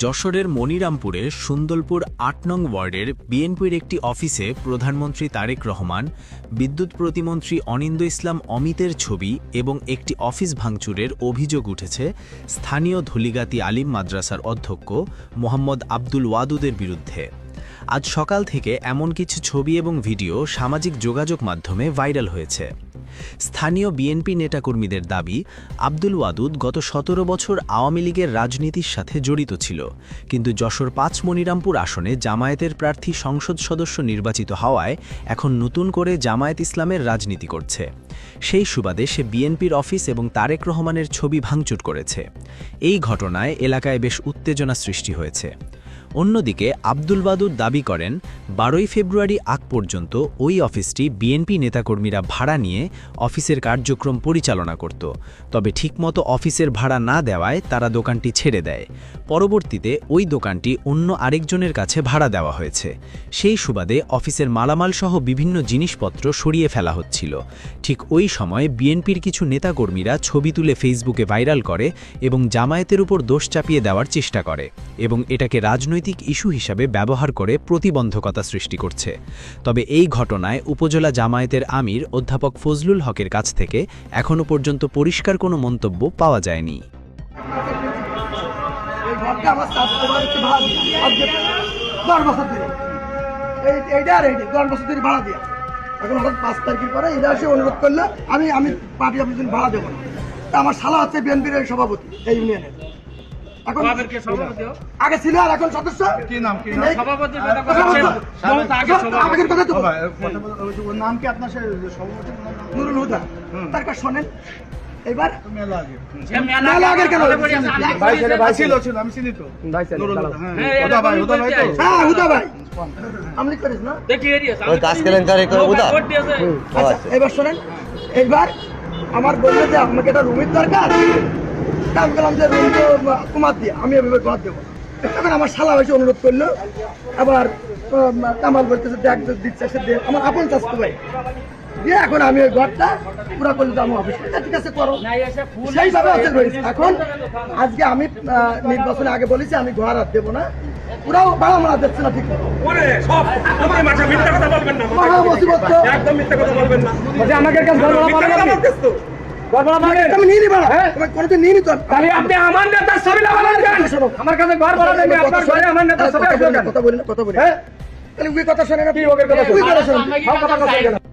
যশোরের মনিরামপুরের সুন্দরপুর ৮ নং ওয়ার্ডের বিএনপির একটি অফিসে প্রধানমন্ত্রী তারেক রহমান, বিদ্যুৎ প্রতিমন্ত্রী অনিন্দ ইসলাম অমিতের ছবি এবং একটি অফিস ভাঙচুরের অভিযোগ উঠেছে স্থানীয় ধুলিগাতি আলিম মাদ্রাসার অধ্যক্ষ মোহাম্মদ আব্দুল ওয়াদুদের বিরুদ্ধে। আজ সকাল থেকে এমন কিছু ছবি এবং ভিডিও সামাজিক যোগাযোগ মাধ্যমে ভাইরাল হয়েছে। স্থানীয় বিএনপি নেতাকর্মীদের দাবি, আব্দুল ওয়াদুদ গত ১৭ বছর আওয়ামী লীগের রাজনীতির সাথে জড়িত ছিল, কিন্তু যশোর ৫ মনিরামপুর আসনে জামায়াতের প্রার্থী সংসদ সদস্য নির্বাচিত হওয়ায় এখন নতুন করে জামায়াত ইসলামের রাজনীতি করছে। সেই সুবাদে সে বিএনপির অফিস এবং তারেক রহমানের ছবি ভাঙচুর করেছে। এই ঘটনায় এলাকায় বেশ উত্তেজনা সৃষ্টি হয়েছে। অন্যদিকে আব্দুল ওয়াদুদ দাবি করেন, ১২ই ফেব্রুয়ারি আগ পর্যন্ত ওই অফিসটি বিএনপি নেতাকর্মীরা ভাড়া নিয়ে অফিসের কার্যক্রম পরিচালনা করত, তবে ঠিকমতো অফিসের ভাড়া না দেওয়ায় তারা দোকানটি ছেড়ে দেয়। পরবর্তীতে ওই দোকানটি অন্য আরেকজনের কাছে ভাড়া দেওয়া হয়েছে। সেই সুবাদে অফিসের মালামাল সহ বিভিন্ন জিনিসপত্র সরিয়ে ফেলা হচ্ছিল। ঠিক ওই সময় বিএনপির কিছু নেতাকর্মীরা ছবি তুলে ফেসবুকে ভাইরাল করে এবং জামায়াতের উপর দোষ চাপিয়ে দেওয়ার চেষ্টা করে এবং এটাকে রাজনৈতিক ইস্যু হিসাবে ব্যবহার করে প্রতিবন্ধকতা সৃষ্টি করছে। তবে এই ঘটনায় উপজেলা জামায়াতের আমির অধ্যাপক ফজলুল হকের কাছ থেকে এখনও পর্যন্ত পরিষ্কার কোনো মন্তব্য পাওয়া যায়নি। আমার শালা হচ্ছে বিএনপির সভাপতি এই ইউনিয়নের। আগে ছিল আর এখন সদস্য। কি নাম? নাম কি আপনার? নুরুল হুদা। তার কাছে শোনেন, এবার মেলা আগের কেন আমি চিনি তো। হ্যাঁ, হুদা ভাই আমি করিস না। এবার শোনেন, এইবার আমার বললো যে আপনাকে একটা রুমের দরকার। আমি বললাম যে রুম তো কুমার দিয়ে, আমি এভাবে ঘর দেবো। এখন আমার শালা হয়েছে অনুরোধ করলো, আবার কামাল বলতেছে দেখ দিচ্ছে, সে দেখ আমার আপন চাষতো ভাই দিয়ে। এখন আমি ওই ঘরটা পুরা করলে তো আমার অফিস ঠিক আছে করো, সেইভাবে এখন আজকে আমি নির্বাচনের আগে বলেছি আমি ঘর আর দেবো না, পুরাও ভাড়া মারা যাচ্ছে না। ঠিক আমি নিয়ে নিবা, কোনোদিন নিয়ে নিত। আপনি আমার নেতার ছবি আমার কাছে ঘর ভাড়া দেবে, কথা বলি না, কথা বলি। তাহলে ওই কথা শোনে না, কথা শোনে।